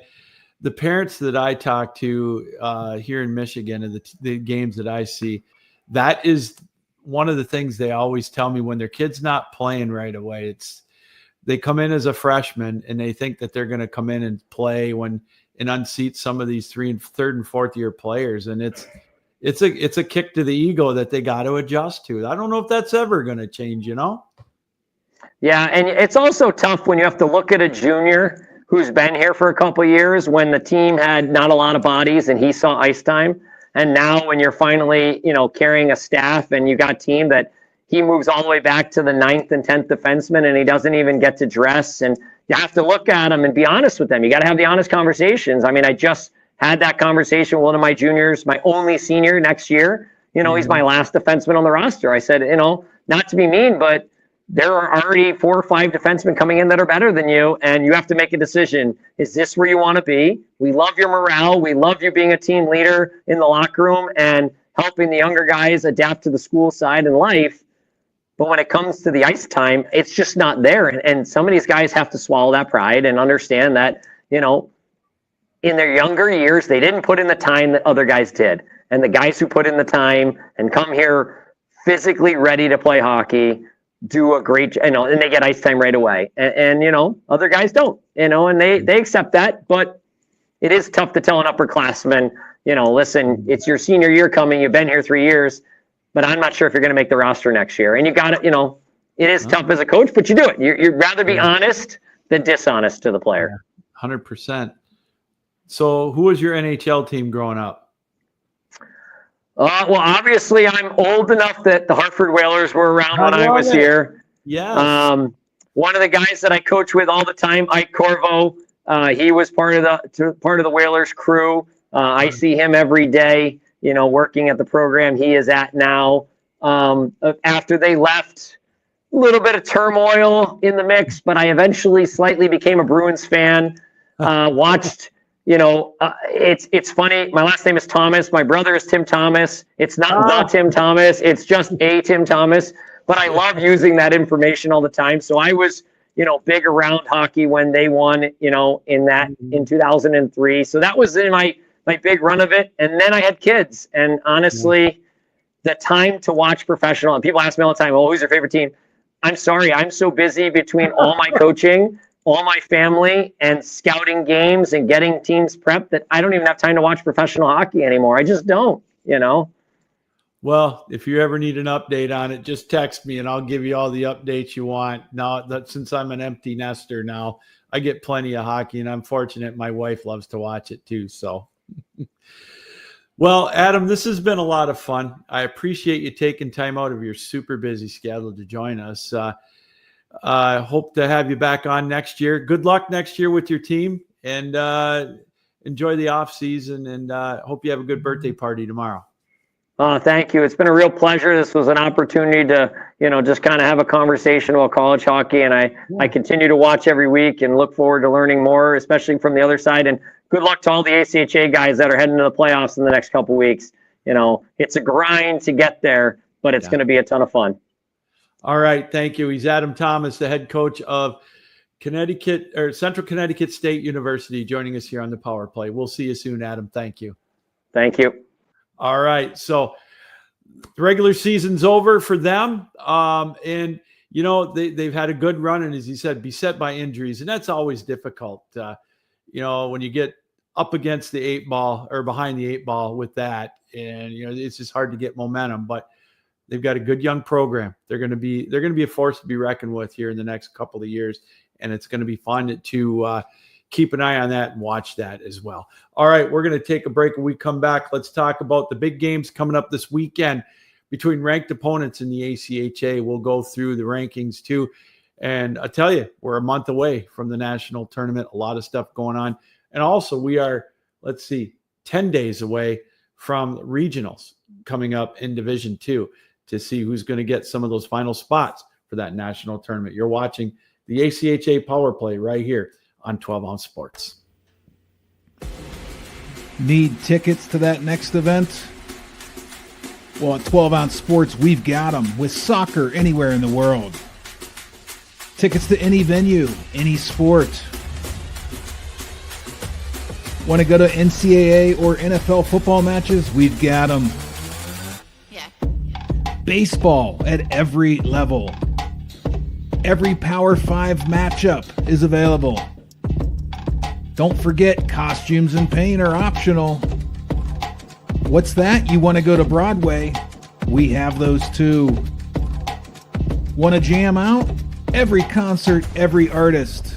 The parents that I talk to here in Michigan and the games that I see, that is one of the things they always tell me when their kid's not playing right away. They come in as a freshman and they think that they're going to come in and play and unseat some of these third and fourth year players. And it's a kick to the ego that they got to adjust to. I don't know if that's ever going to change, Yeah, and it's also tough when you have to look at a junior who's been here for a couple of years, when the team had not a lot of bodies and he saw ice time. And now when you're finally, carrying a staff and you got a team that he moves all the way back to the 9th and 10th defenseman and he doesn't even get to dress, and you have to look at him and be honest with them. You got to have the honest conversations. I mean, I just had that conversation with one of my juniors, my only senior next year. He's my last defenseman on the roster. I said, not to be mean, but there are already 4 or 5 defensemen coming in that are better than you, and you have to make a decision. Is this where you want to be? We love your morale. We love you being a team leader in the locker room and helping the younger guys adapt to the school side and life. But when it comes to the ice time, it's just not there. And some of these guys have to swallow that pride and understand that, in their younger years, they didn't put in the time that other guys did. And the guys who put in the time and come here physically ready to play hockey do a great, and they get ice time right away. And other guys don't, and they accept that. But it is tough to tell an upperclassman, listen, it's your senior year coming. You've been here 3 years, but I'm not sure if you're going to make the roster next year. And you got to, it is tough as a coach, but you do it. You'd rather be honest than dishonest to the player. 100%. So who was your NHL team growing up? Well, obviously, I'm old enough that the Hartford Whalers were around when I was here. Yeah. One of the guys that I coach with all the time, Ike Corvo, he was part of the Whalers crew. I see him every day, working at the program he is at now. After they left, a little bit of turmoil in the mix, but I eventually slightly became a Bruins fan. Watched. It's funny. My last name is Thomas. My brother is Tim Thomas. It's not the Tim Thomas. It's just a Tim Thomas. But I love using that information all the time. So I was, big around hockey when they won, in 2003. So that was in my big run of it. And then I had kids. And honestly, the time to watch professional, and people ask me all the time, oh, who's your favorite team? I'm sorry, I'm so busy between all my coaching, all my family, and scouting games and getting teams prepped that I don't even have time to watch professional hockey anymore. I just don't, Well, if you ever need an update on it, just text me and I'll give you all the updates you want. Now, since I'm an empty nester now, I get plenty of hockey, and I'm fortunate my wife loves to watch it too. So, well, Adam, this has been a lot of fun. I appreciate you taking time out of your super busy schedule to join us. I hope to have you back on next year. Good luck next year with your team, and enjoy the off season, and hope you have a good birthday party tomorrow. Thank you. It's been a real pleasure. This was an opportunity to, just kind of have a conversation about college hockey. And I continue to watch every week and look forward to learning more, especially from the other side. And good luck to all the ACHA guys that are heading to the playoffs in the next couple of weeks. It's a grind to get there, but it's going to be a ton of fun. All right. Thank you. He's Adam Thomas, the head coach of Central Connecticut State University, joining us here on the Power Play. We'll see you soon, Adam. Thank you. Thank you. All right. So the regular season's over for them. And, they've had a good run. And as you said, beset by injuries. And that's always difficult. When you get up against the 8 ball or behind the 8 ball with that, and, it's just hard to get momentum. But they've got a good young program. They're going to be a force to be reckoned with here in the next couple of years. And it's going to be fun to keep an eye on that and watch that as well. All right, we're going to take a break. When we come back, let's talk about the big games coming up this weekend between ranked opponents in the ACHA. We'll go through the rankings too. And I tell you, we're a month away from the national tournament. A lot of stuff going on. And also we are, 10 days away from regionals coming up in Division II to see who's going to get some of those final spots for that national tournament. You're watching the ACHA Power Play right here on 12 Ounce Sports. Need tickets to that next event? Well, at 12 Ounce Sports, we've got them with soccer anywhere in the world. Tickets to any venue, any sport. Want to go to NCAA or NFL football matches? We've got them. Yeah. Baseball at every level. Every Power 5 matchup is available. Don't forget, costumes and paint are optional. What's that? You want to go to Broadway? We have those too. Want to jam out? Every concert, every artist.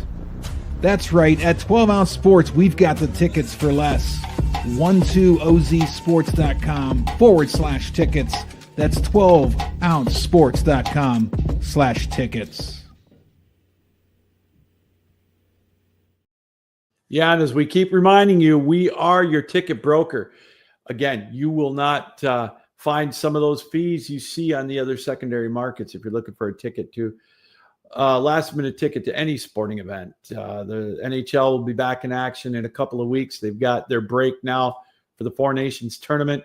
That's right, at 12 Ounce Sports, we've got the tickets for less. 12ozsports.com/tickets. That's 12ouncesports.com/tickets. Yeah, and as we keep reminding you, we are your ticket broker. Again, you will not find some of those fees you see on the other secondary markets if you're looking for a ticket to last-minute ticket to any sporting event. The NHL will be back in action in a couple of weeks. They've got their break now for the Four Nations tournament,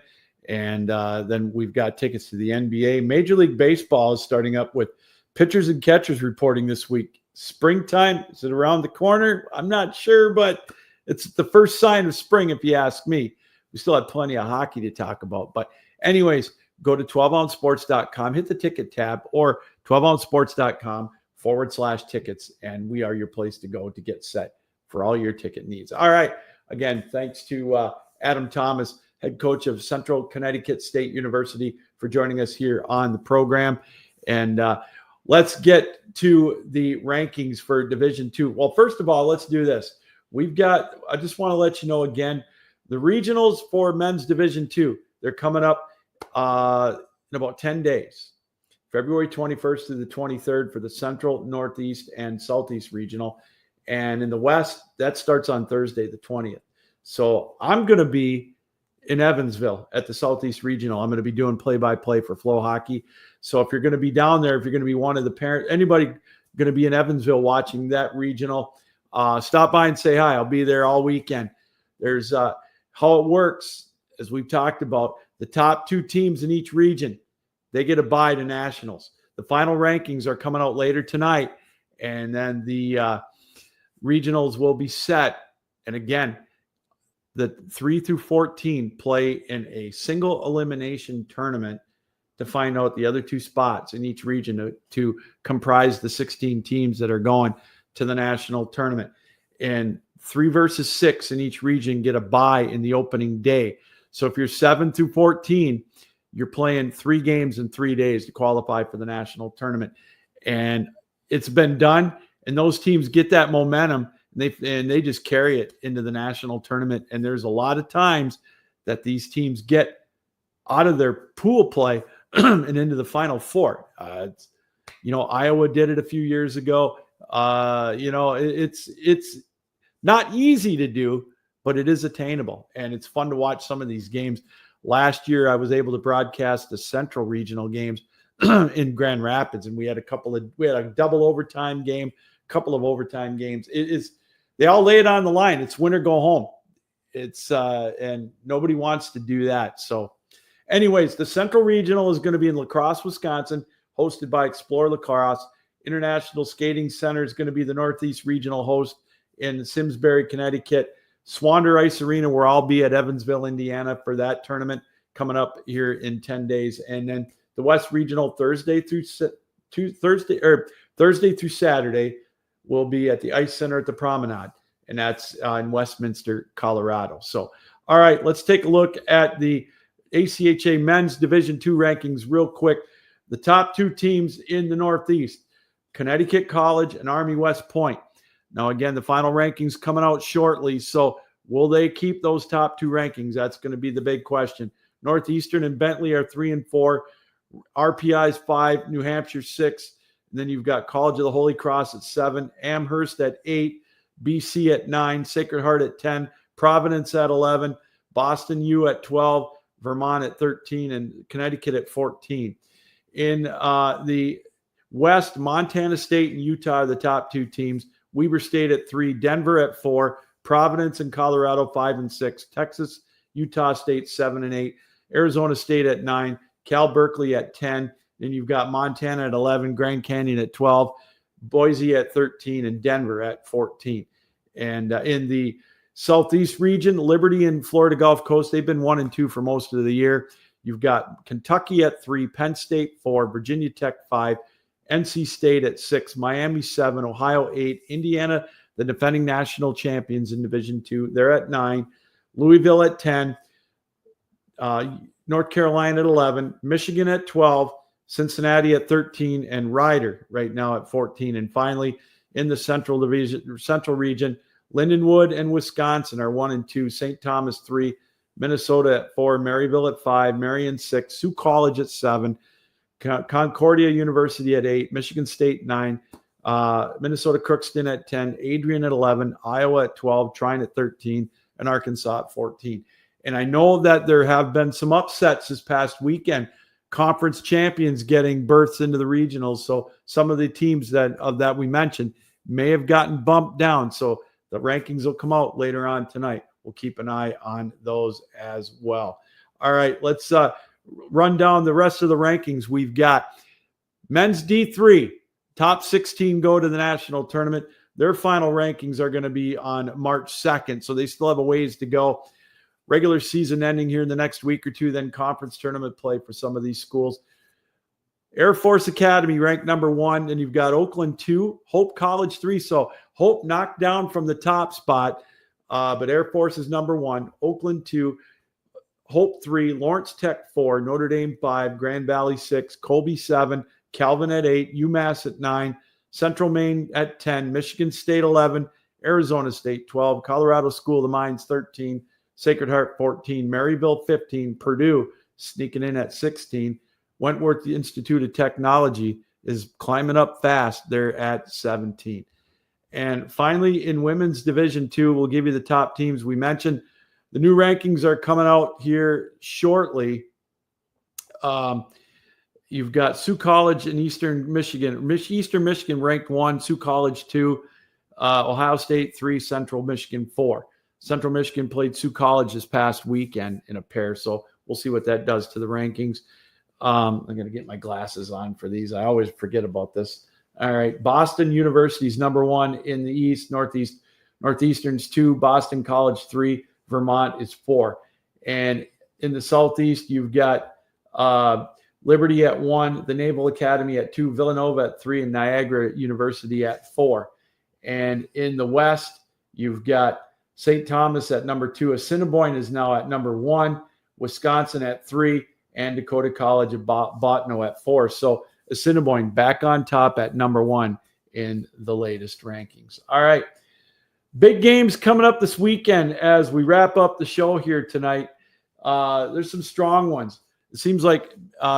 and then we've got tickets to the NBA. Major League Baseball is starting up with pitchers and catchers reporting this week. Springtime, is it around the corner? I'm not sure, but it's the first sign of spring, if you ask me. We still have plenty of hockey to talk about. But anyways, go to 12ouncesports.com, hit the ticket tab, or 12ouncesports.com/tickets, and we are your place to go to get set for all your ticket needs. All right. Again, thanks to Adam Thomas, head coach of Central Connecticut State University, for joining us here on the program. And let's get to the rankings for Division II. Well, first of all, let's do this. I just want to let you know again, the regionals for men's Division II, they're coming up in about 10 days. February 21st through the 23rd for the Central, Northeast, and Southeast Regional. And in the West, that starts on Thursday, the 20th. So I'm going to be in Evansville at the Southeast Regional. I'm going to be doing play-by-play for Flow Hockey. So if you're going to be down there, if you're going to be one of the parents, anybody going to be in Evansville watching that regional, stop by and say hi. I'll be there all weekend. There's how it works, as we've talked about, the top 2 teams in each region, they get a bye to nationals. The final rankings are coming out later tonight, And then the regionals will be set. And again, the 3 through 14 play in a single elimination tournament to find out the other 2 spots in each region to comprise the 16 teams that are going to the national tournament. And 3 versus 6 in each region get a bye in the opening day. So if you're 7 through 14, you're playing 3 games in 3 days to qualify for the national tournament. And it's been done, and those teams get that momentum, and they just carry it into the national tournament. And there's a lot of times that these teams get out of their pool play and into the Final Four. Iowa did it a few years ago. It's not easy to do, but it is attainable, and it's fun to watch some of these games. Last year, I was able to broadcast the Central Regional games in Grand Rapids, and we had a double overtime game, a couple of overtime games. They all lay it on the line. It's win or go home. And nobody wants to do that. So, anyways, the Central Regional is going to be in La Crosse, Wisconsin, hosted by Explore Lacrosse. International Skating Center is going to be the Northeast Regional host in Simsbury, Connecticut. Swander Ice Arena, where I'll be at Evansville, Indiana for that tournament coming up here in 10 days. And then the West Regional Thursday through Saturday will be at the Ice Center at the Promenade, and that's in Westminster, Colorado. So, all right, let's take a look at the ACHA Men's Division II rankings real quick. The top 2 teams in the Northeast, Connecticut College and Army West Point. Now, again, the final rankings coming out shortly. So will they keep those top 2 rankings? That's going to be the big question. Northeastern and Bentley are 3 and 4. RPI's 5, New Hampshire 6. And then you've got College of the Holy Cross at 7, Amherst at 8, BC at 9, Sacred Heart at 10, Providence at 11, Boston U at 12, Vermont at 13, and Connecticut at 14. In the West, Montana State and Utah are the top 2 teams. Weber State at 3, Denver at 4, Providence and Colorado 5 and 6, Texas, Utah State 7 and 8, Arizona State at 9, Cal Berkeley at 10. Then you've got Montana at 11, Grand Canyon at 12, Boise at 13, and Denver at 14. And in the Southeast region, Liberty and Florida Gulf Coast, they've been 1 and 2 for most of the year. You've got Kentucky at 3, Penn State 4, Virginia Tech 5, NC State at 6, Miami 7, Ohio 8, Indiana, the defending national champions in Division II, they're at 9, Louisville at 10, North Carolina at 11, Michigan at 12, Cincinnati at 13, and Rider right now at 14. And finally, in the Central region, Lindenwood and Wisconsin are 1 and 2, St. Thomas 3, Minnesota at 4, Maryville at 5, Marion 6, Sioux College at 7, Concordia University at 8, Michigan State 9, Minnesota Crookston at 10, Adrian at 11, Iowa at 12, Trine at 13, and Arkansas at 14. And I know that there have been some upsets this past weekend, conference champions getting berths into the regionals. So some of the teams that we mentioned may have gotten bumped down. So the rankings will come out later on tonight. We'll keep an eye on those as well. All right, let's run down the rest of the rankings. We've got men's D3, top 16 go to the national tournament. Their final rankings are going to be on March 2nd, so they still have a ways to go. Regular season ending here in the next week or two, then conference tournament play for some of these schools. Air Force Academy ranked number 1, and you've got Oakland 2, Hope College 3. So Hope knocked down from the top spot, but Air Force is number 1, Oakland 2, Hope 3, Lawrence Tech 4, Notre Dame 5, Grand Valley 6, Colby 7, Calvin at 8, UMass at 9, Central Maine at 10, Michigan State 11, Arizona State 12, Colorado School of the Mines 13, Sacred Heart 14, Maryville 15, Purdue sneaking in at 16, Wentworth Institute of Technology is climbing up fast. They're at 17. And finally, in women's Division II, we'll give you the top teams we mentioned. The new rankings are coming out here shortly. You've got Sioux College in Eastern Michigan. Eastern Michigan ranked 1, Sioux College 2, Ohio State 3, Central Michigan 4. Central Michigan played Sioux College this past weekend in a pair, so we'll see what that does to the rankings. I'm going to get my glasses on for these. I always forget about this. All right. Boston University's number 1 in the East, Northeast. Northeastern's 2, Boston College 3, Vermont is 4. And in the Southeast, you've got Liberty at 1, the Naval Academy at 2, Villanova at 3, and Niagara University at 4. And in the West, you've got St. Thomas at number 2. Assiniboine is now at number 1, Wisconsin at 3, and Dakota College of Bottineau at 4. So Assiniboine back on top at number 1 in the latest rankings. All right. Big games coming up this weekend as we wrap up the show here tonight. There's some strong ones. It seems like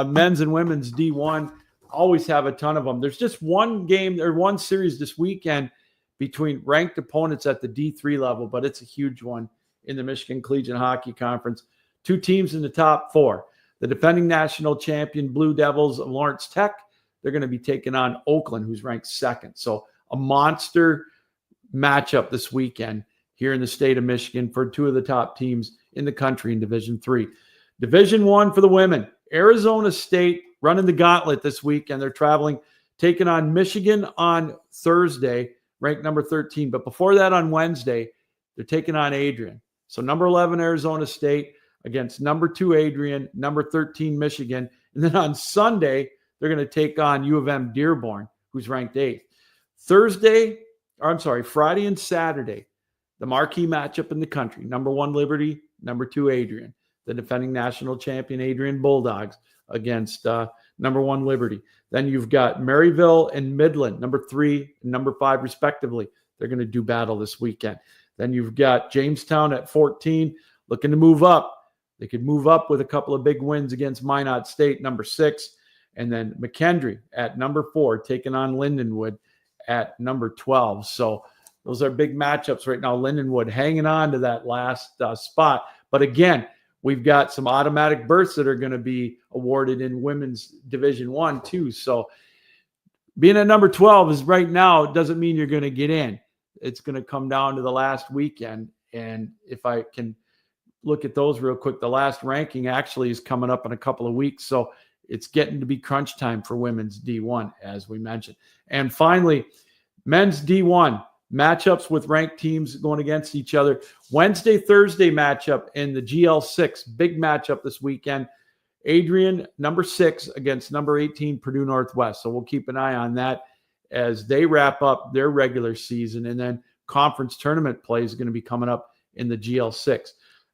men's and women's D1 always have a ton of them. There's just one game or one series this weekend between ranked opponents at the D3 level, but it's a huge one in the Michigan Collegiate Hockey Conference. 2 teams in the top 4. The defending national champion Blue Devils of Lawrence Tech, they're going to be taking on Oakland, who's ranked 2nd. So a monster matchup this weekend here in the state of Michigan for 2 of the top teams in the country in Division 3. Division 1 for the women. Arizona State running the gauntlet this weekend. They're traveling, taking on Michigan on Thursday, ranked number 13. But before that, on Wednesday, they're taking on Adrian. So number 11, Arizona State against number 2, Adrian, number 13, Michigan. And then on Sunday, they're going to take on U of M Dearborn, who's ranked 8th. Friday and Saturday, the marquee matchup in the country. Number 1, Liberty, number 2, Adrian. The defending national champion, Adrian Bulldogs, against number 1, Liberty. Then you've got Maryville and Midland, number 3 and number 5, respectively. They're going to do battle this weekend. Then you've got Jamestown at 14, looking to move up. They could move up with a couple of big wins against Minot State, number 6. And then McKendree at number 4, taking on Lindenwood at number 12. So those are big matchups right now. Lindenwood hanging on to that last spot. But again, we've got some automatic berths that are going to be awarded in women's Division 1 too. So being at number 12 is right now doesn't mean you're going to get in. It's going to come down to the last weekend. And if I can look at those real quick, the last ranking actually is coming up in a couple of weeks. So it's getting to be crunch time for women's D1, as we mentioned. And finally, men's D1 matchups with ranked teams going against each other. Wednesday, Thursday matchup in the GL6. Big matchup this weekend. Adrian, number 6, against number 18, Purdue Northwest. So we'll keep an eye on that as they wrap up their regular season. And then conference tournament play is going to be coming up in the GL6.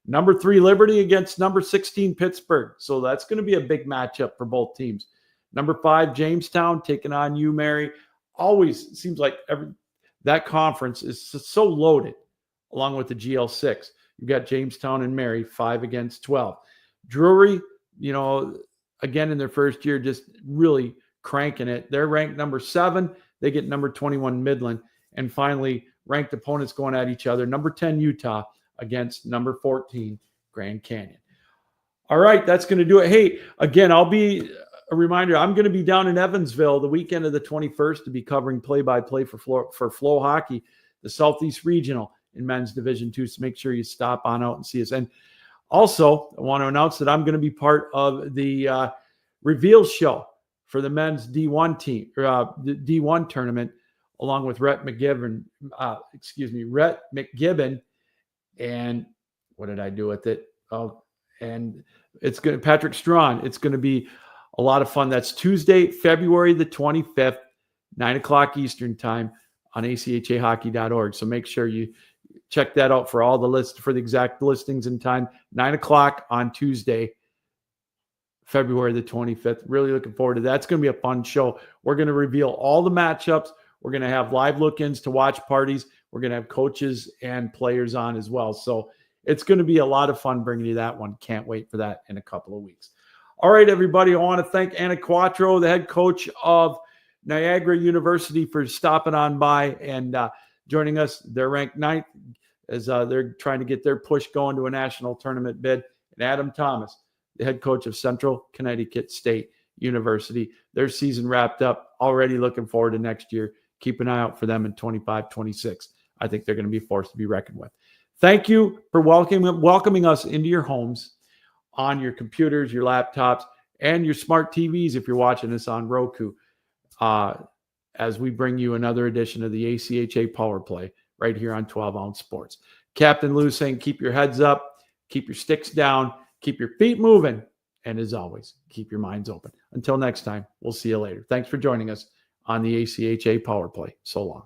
Number 3, Liberty against number 16, Pittsburgh. So that's going to be a big matchup for both teams. Number 5, Jamestown taking on UMary. Always seems like that conference is so loaded along with the GL6. You've got Jamestown and Mary, 5 against 12. Drury, again in their first year, just really cranking it. They're ranked number 7. They get number 21, Midland. And finally, ranked opponents going at each other. Number 10, Utah against number 14, Grand Canyon. All right, that's going to do it. Hey, again, I'll be a reminder, I'm going to be down in Evansville the weekend of the 21st to be covering play-by-play for Flow Hockey, the Southeast Regional in men's Division 2. So make sure you stop on out and see us. And also, I want to announce that I'm going to be part of the reveal show for the men's D1 team, the D1 tournament, along with Rhett McGibbon. And what did I do with it? Oh, and it's going to Patrick Strawn. It's going to be a lot of fun. That's Tuesday, February the 25th, 9:00 Eastern time on achahockey.org. So make sure you check that out for all the list for the exact listings and time. 9:00 on Tuesday, February the 25th. Really looking forward to that. It's going to be a fun show. We're going to reveal all the matchups. We're going to have live look-ins to watch parties. We're going to have coaches and players on as well. So it's going to be a lot of fun bringing you that one. Can't wait for that in a couple of weeks. All right, everybody. I want to thank Anna Quattro, the head coach of Niagara University, for stopping on by and joining us. They're ranked 9th as they're trying to get their push going to a national tournament bid. And Adam Thomas, the head coach of Central Connecticut State University. Their season wrapped up. Already looking forward to next year. Keep an eye out for them in 25-26. I think they're going to be a force to be reckoned with. Thank you for welcoming us into your homes, on your computers, your laptops, and your smart TVs if you're watching this on Roku. as we bring you another edition of the ACHA Power Play right here on 12 Ounce Sports. Captain Lou saying, keep your heads up, keep your sticks down, keep your feet moving, and as always, keep your minds open. Until next time, we'll see you later. Thanks for joining us on the ACHA Power Play. So long.